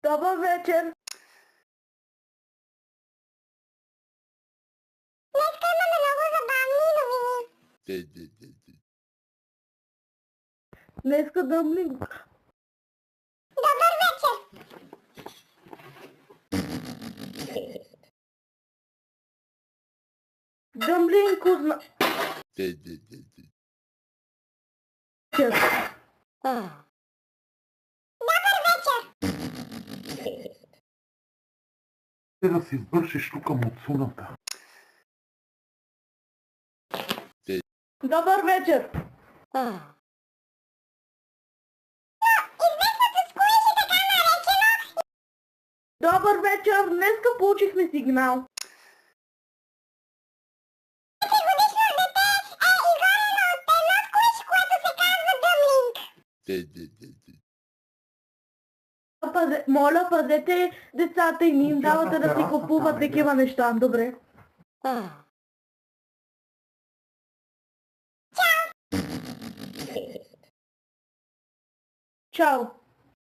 Добър вечер. Днеска имаме много забавни новини. Днеска дъмлинг. Добър вечер. Дъмлинг узна... Добър вечер. Те да си извършиш тук муцуната. Добър вечер. Известното с кои си така наречено? Добър вечер. Днеска получихме сигнал. 5-годишно дете е изгонено от едно сквиш, което се казва Дъмлинг. Моля, пазете децата и не им давате да си купуват такива неща. Добре. Чао.